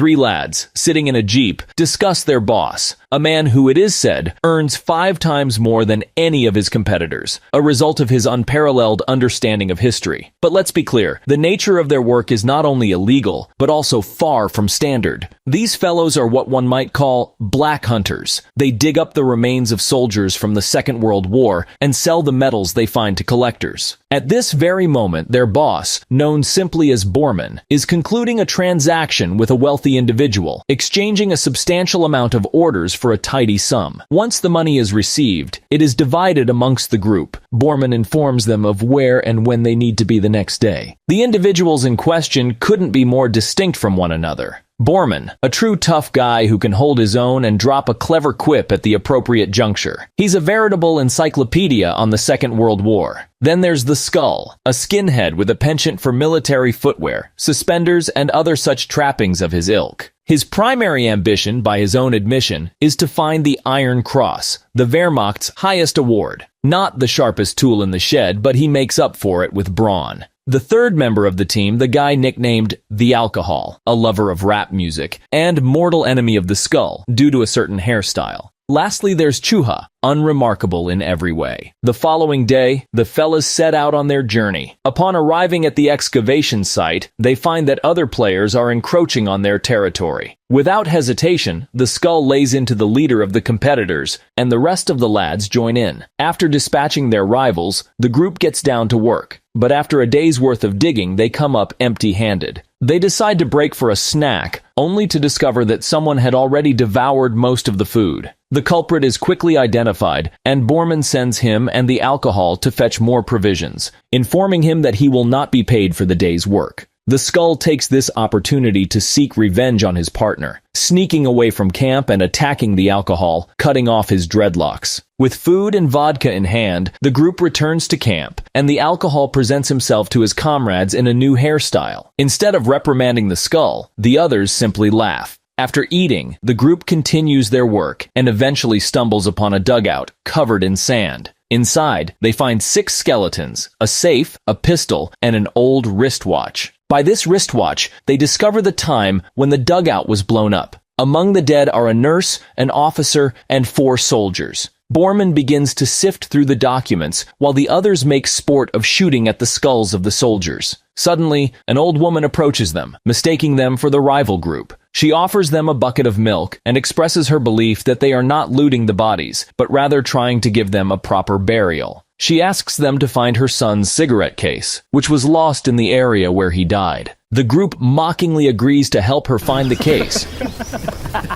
Three lads, sitting in a jeep, discuss their boss, a man who, it is said, earns 5 times more than any of his competitors, a result of his unparalleled understanding of history. But let's be clear, the nature of their work is not only illegal, but also far from standard. These fellows are what one might call black hunters. They dig up the remains of soldiers from the Second World War and sell the medals they find to collectors. At this very moment, their boss, known simply as Borman, is concluding a transaction with a wealthy individual, exchanging a substantial amount of orders for a tidy sum. Once the money is received, it is divided amongst the group. Borman informs them of where and when they need to be the next day. The individuals in question couldn't be more distinct from one another. Borman, a true tough guy who can hold his own and drop a clever quip at the appropriate juncture. He's a veritable encyclopedia on the Second World War. Then there's the Skull, a skinhead with a penchant for military footwear, suspenders, and other such trappings of his ilk. His primary ambition, by his own admission, is to find the Iron Cross, the Wehrmacht's highest award. Not the sharpest tool in the shed, but he makes up for it with brawn. The third member of the team, the guy nicknamed The Alcohol, a lover of rap music, and mortal enemy of the Skull, due to a certain hairstyle. Lastly, there's Chuha, unremarkable in every way. The following day, the fellas set out on their journey. Upon arriving at the excavation site, they find that other players are encroaching on their territory. Without hesitation, the Skull lays into the leader of the competitors, and the rest of the lads join in. After dispatching their rivals, the group gets down to work. But after a day's worth of digging, they come up empty-handed. They decide to break for a snack, only to discover that someone had already devoured most of the food. The culprit is quickly identified, and Borman sends him and the alcohol to fetch more provisions, informing him that he will not be paid for the day's work. The Skull takes this opportunity to seek revenge on his partner, sneaking away from camp and attacking the alcohol, cutting off his dreadlocks. With food and vodka in hand, the group returns to camp, and the alcohol presents himself to his comrades in a new hairstyle. Instead of reprimanding the Skull, the others simply laugh. After eating, the group continues their work and eventually stumbles upon a dugout covered in sand. Inside, they find 6 skeletons, a safe, a pistol, and an old wristwatch. By this wristwatch, they discover the time when the dugout was blown up. Among the dead are a nurse, an officer, and 4 soldiers. Borman begins to sift through the documents, while the others make sport of shooting at the skulls of the soldiers. Suddenly, an old woman approaches them, mistaking them for the rival group. She offers them a bucket of milk and expresses her belief that they are not looting the bodies, but rather trying to give them a proper burial. She asks them to find her son's cigarette case, which was lost in the area where he died. The group mockingly agrees to help her find the case.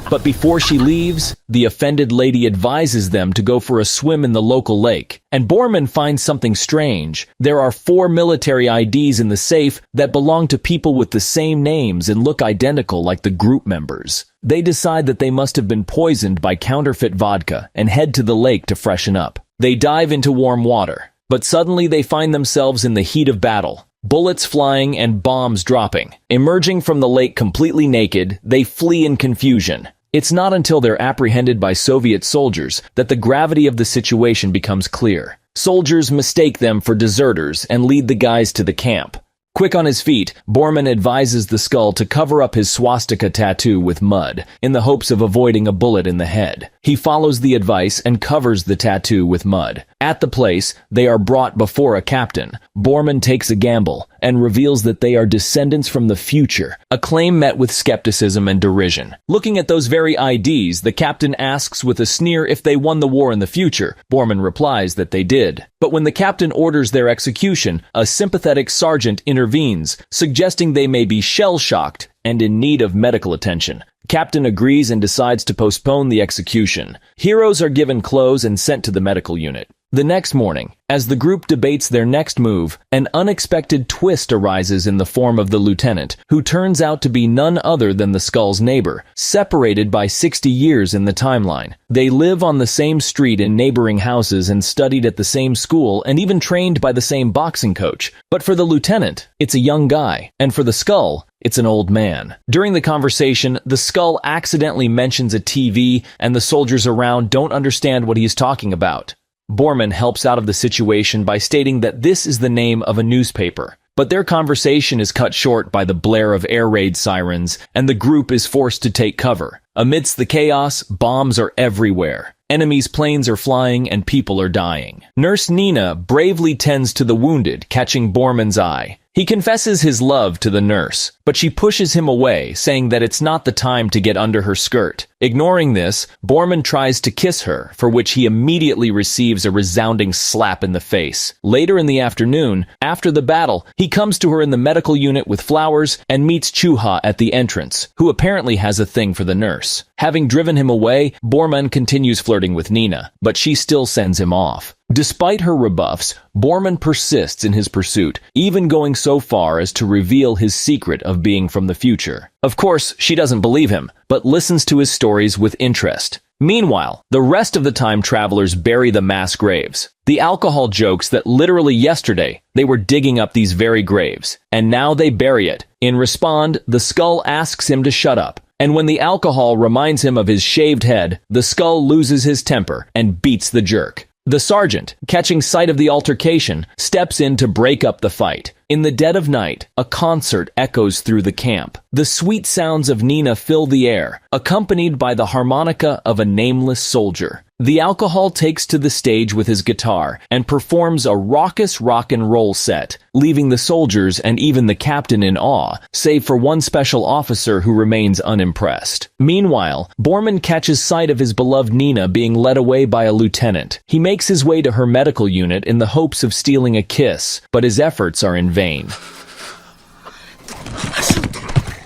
But before she leaves, the offended lady advises them to go for a swim in the local lake. And Borman finds something strange. There are 4 military IDs in the safe that belong to people with the same names and look identical like the group members. They decide that they must have been poisoned by counterfeit vodka and head to the lake to freshen up. They dive into warm water, but suddenly they find themselves in the heat of battle. Bullets flying and bombs dropping. Emerging from the lake completely naked, they flee in confusion. It's not until they're apprehended by Soviet soldiers that the gravity of the situation becomes clear. Soldiers mistake them for deserters and lead the guys to the camp. Quick on his feet, Borman advises the Skull to cover up his swastika tattoo with mud, in the hopes of avoiding a bullet in the head. He follows the advice and covers the tattoo with mud. At the place, they are brought before a captain. Borman takes a gamble and reveals that they are descendants from the future, a claim met with skepticism and derision. Looking at those very IDs, the captain asks with a sneer if they won the war in the future. Borman replies that they did. But when the captain orders their execution, a sympathetic sergeant intervenes, suggesting they may be shell-shocked and in need of medical attention. Captain agrees and decides to postpone the execution. Heroes are given clothes and sent to the medical unit. The next morning, as the group debates their next move, an unexpected twist arises in the form of the lieutenant, who turns out to be none other than the Skull's neighbor, separated by 60 years in the timeline. They live on the same street in neighboring houses and studied at the same school and even trained by the same boxing coach. But for the lieutenant, it's a young guy, and for the Skull, it's an old man. During the conversation, the Skull accidentally mentions a TV, and the soldiers around don't understand what he's talking about. Borman helps out of the situation by stating that this is the name of a newspaper. But their conversation is cut short by the blare of air raid sirens, and the group is forced to take cover. Amidst the chaos, bombs are everywhere. Enemies' planes are flying and people are dying. Nurse Nina bravely tends to the wounded, catching Borman's eye. He confesses his love to the nurse, but she pushes him away, saying that it's not the time to get under her skirt. Ignoring this, Borman tries to kiss her, for which he immediately receives a resounding slap in the face. Later in the afternoon, after the battle, he comes to her in the medical unit with flowers and meets Chuha at the entrance, who apparently has a thing for the nurse. Having driven him away, Borman continues flirting with Nina, but she still sends him off. Despite her rebuffs, Borman persists in his pursuit, even going so far as to reveal his secret of being from the future. Of course, she doesn't believe him, but listens to his stories with interest. Meanwhile, the rest of the time travelers bury the mass graves. The alcohol jokes that literally yesterday they were digging up these very graves, and now they bury it. In response, the skull asks him to shut up. And when the alcohol reminds him of his shaved head, the skull loses his temper and beats the jerk. The sergeant, catching sight of the altercation, steps in to break up the fight. In the dead of night, a concert echoes through the camp. The sweet sounds of Nina fill the air, accompanied by the harmonica of a nameless soldier. The alcohol takes to the stage with his guitar and performs a raucous rock and roll set, leaving the soldiers and even the captain in awe, save for one special officer who remains unimpressed. Meanwhile, Borman catches sight of his beloved Nina being led away by a lieutenant. He makes his way to her medical unit in the hopes of stealing a kiss, but his efforts are in vain.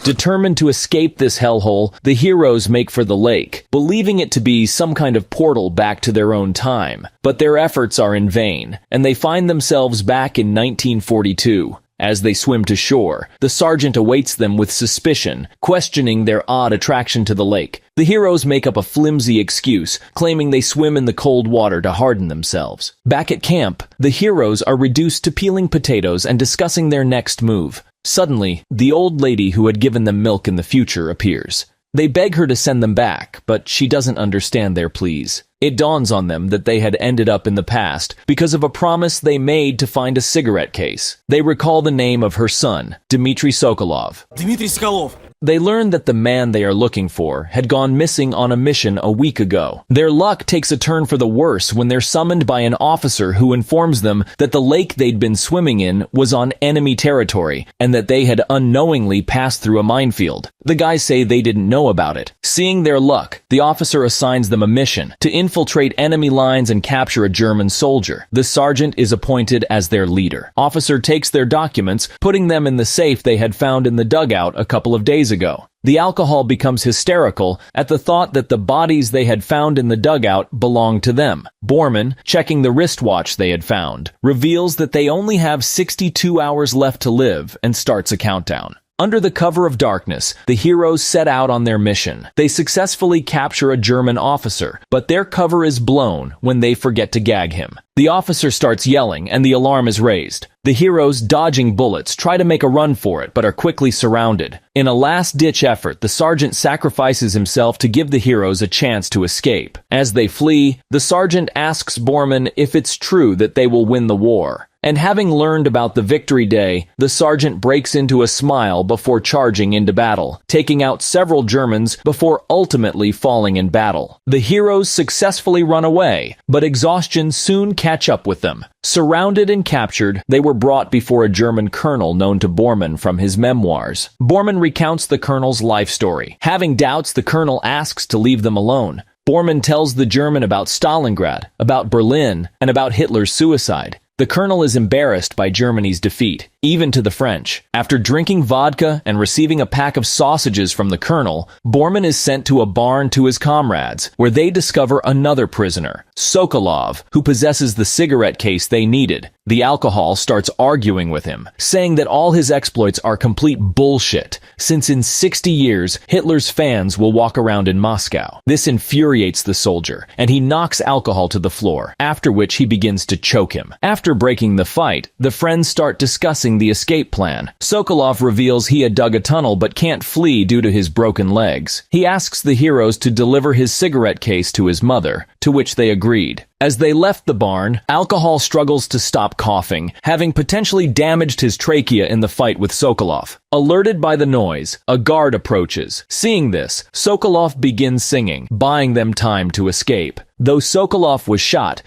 Determined to escape this hellhole, the heroes make for the lake, believing it to be some kind of portal back to their own time. But their efforts are in vain, and they find themselves back in 1942. As they swim to shore, the sergeant awaits them with suspicion, questioning their odd attraction to the lake. The heroes make up a flimsy excuse, claiming they swim in the cold water to harden themselves. Back at camp, the heroes are reduced to peeling potatoes and discussing their next move. Suddenly, the old lady who had given them milk in the future appears. They beg her to send them back, but she doesn't understand their pleas. It dawns on them that they had ended up in the past because of a promise they made to find a cigarette case. They recall the name of her son, Dmitry Sokolov. Dmitry Sokolov. They learn that the man they are looking for had gone missing on a mission a week ago. Their luck takes a turn for the worse when they're summoned by an officer who informs them that the lake they'd been swimming in was on enemy territory and that they had unknowingly passed through a minefield. The guys say they didn't know about it. Seeing their luck, the officer assigns them a mission to infiltrate enemy lines and capture a German soldier. The sergeant is appointed as their leader. Officer takes their documents, putting them in the safe they had found in the dugout a couple of days ago. The alcohol becomes hysterical at the thought that the bodies they had found in the dugout belonged to them. Borman, checking the wristwatch they had found, reveals that they only have 62 hours left to live and starts a countdown. Under the cover of darkness, the heroes set out on their mission. They successfully capture a German officer, but their cover is blown when they forget to gag him. The officer starts yelling and the alarm is raised. The heroes, dodging bullets, try to make a run for it but are quickly surrounded. In a last-ditch effort, the sergeant sacrifices himself to give the heroes a chance to escape. As they flee, the sergeant asks Borman if it's true that they will win the war. And having learned about the Victory Day, the sergeant breaks into a smile before charging into battle, taking out several Germans before ultimately falling in battle. The heroes successfully run away, but exhaustion soon catch up with them. Surrounded and captured, they were brought before a German colonel known to Borman from his memoirs. Borman recounts the colonel's life story. Having doubts, the colonel asks to leave them alone. Borman tells the German about Stalingrad, about Berlin, and about Hitler's suicide. The colonel is embarrassed by Germany's defeat, even to the French. After drinking vodka and receiving a pack of sausages from the colonel, Borman is sent to a barn to his comrades, where they discover another prisoner, Sokolov, who possesses the cigarette case they needed. The alcohol starts arguing with him, saying that all his exploits are complete bullshit, since in 60 years, Hitler's fans will walk around in Moscow. This infuriates the soldier, and he knocks alcohol to the floor, after which he begins to choke him. After breaking the fight, the friends start discussing discussing the escape plan. Sokolov reveals he had dug a tunnel but can't flee due to his broken legs. He asks the heroes to deliver his cigarette case to his mother, to which they agreed. As they left the barn, Alcohol struggles to stop coughing, having potentially damaged his trachea in the fight with Sokolov. Alerted by the noise, a guard approaches. Seeing this, Sokolov begins singing, buying them time to escape. Though Sokolov was shot,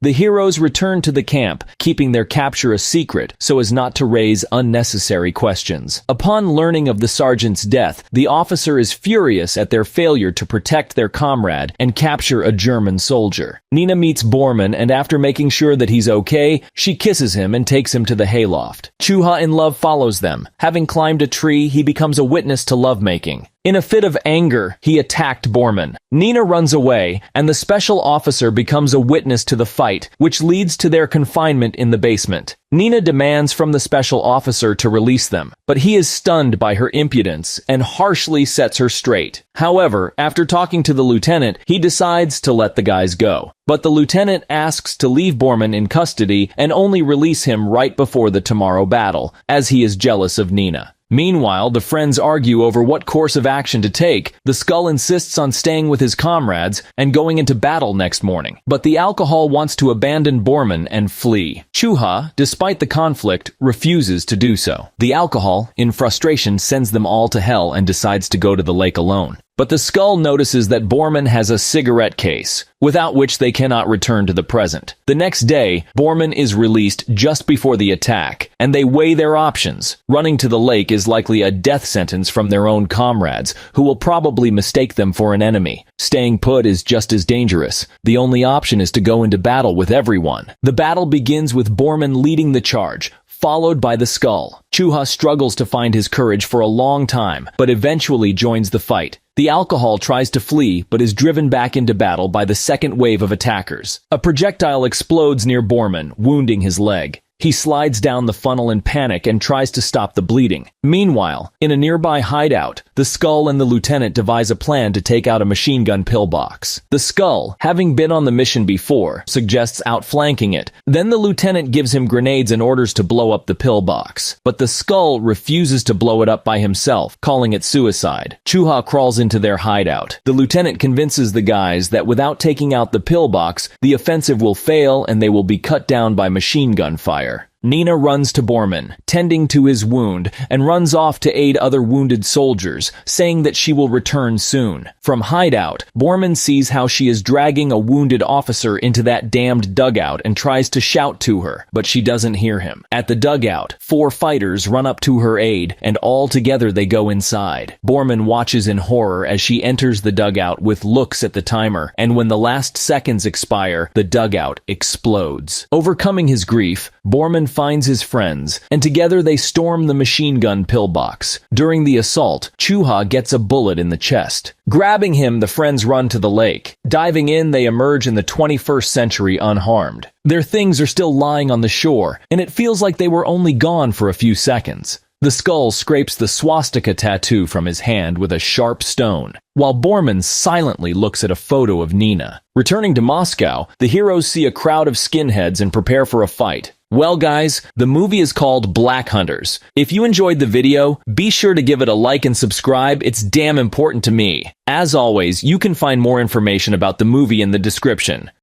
the heroes return to the camp, keeping their capture a secret so as not to raise unnecessary questions. Upon learning of the sergeant's death, the officer is furious at their failure to protect their comrade and capture a German soldier. Nina meets Bormann, and after making sure that he's okay, she kisses him and takes him to the hayloft. Chuha in love follows them. Having climbed a tree, he becomes a witness to lovemaking. In a fit of anger, he attacked Bormann. Nina runs away, and the special officer becomes a witness to the fight, which leads to their confinement in the basement. Nina demands from the special officer to release them, but he is stunned by her impudence and harshly sets her straight. However, after talking to the lieutenant, he decides to let the guys go. But the lieutenant asks to leave Bormann in custody and only release him right before the tomorrow battle, as he is jealous of Nina. Meanwhile, the friends argue over what course of action to take. The Skull insists on staying with his comrades and going into battle next morning. But the Alcohol wants to abandon Bormann and flee. Chuha, despite the conflict, refuses to do so. The Alcohol, in frustration, sends them all to hell and decides to go to the lake alone. But the Skull notices that Bormann has a cigarette case, without which they cannot return to the present. The next day, Bormann is released just before the attack, and they weigh their options. Running to the lake is likely a death sentence from their own comrades, who will probably mistake them for an enemy. Staying put is just as dangerous. The only option is to go into battle with everyone. The battle begins with Bormann leading the charge, followed by the Skull. Chuha struggles to find his courage for a long time, but eventually joins the fight. The Alcohol tries to flee, but is driven back into battle by the second wave of attackers. A projectile explodes near Bormann, wounding his leg. He slides down the funnel in panic and tries to stop the bleeding. Meanwhile, in a nearby hideout, the Skull and the lieutenant devise a plan to take out a machine gun pillbox. The Skull, having been on the mission before, suggests outflanking it. Then the lieutenant gives him grenades and orders to blow up the pillbox. But the Skull refuses to blow it up by himself, calling it suicide. Chuha crawls into their hideout. The lieutenant convinces the guys that without taking out the pillbox, the offensive will fail and they will be cut down by machine gun fire. Nina runs to Bormann, tending to his wound, and runs off to aid other wounded soldiers, saying that she will return soon. From hideout, Bormann sees how she is dragging a wounded officer into that damned dugout and tries to shout to her, but she doesn't hear him. At the dugout, 4 fighters run up to her aid, and all together they go inside. Bormann watches in horror as she enters the dugout with looks at the timer, and when the last seconds expire, the dugout explodes. Overcoming his grief, Bormann finds his friends, and together they storm the machine gun pillbox. During the assault, Chuha gets a bullet in the chest. Grabbing him, the friends run to the lake. Diving in, they emerge in the 21st century unharmed. Their things are still lying on the shore, and it feels like they were only gone for a few seconds. The Skull scrapes the swastika tattoo from his hand with a sharp stone, while Bormann silently looks at a photo of Nina. Returning to Moscow, the heroes see a crowd of skinheads and prepare for a fight. Well guys, the movie is called Black Hunters. If you enjoyed the video, be sure to give it a like and subscribe. It's damn important to me. As always, you can find more information about the movie in the description.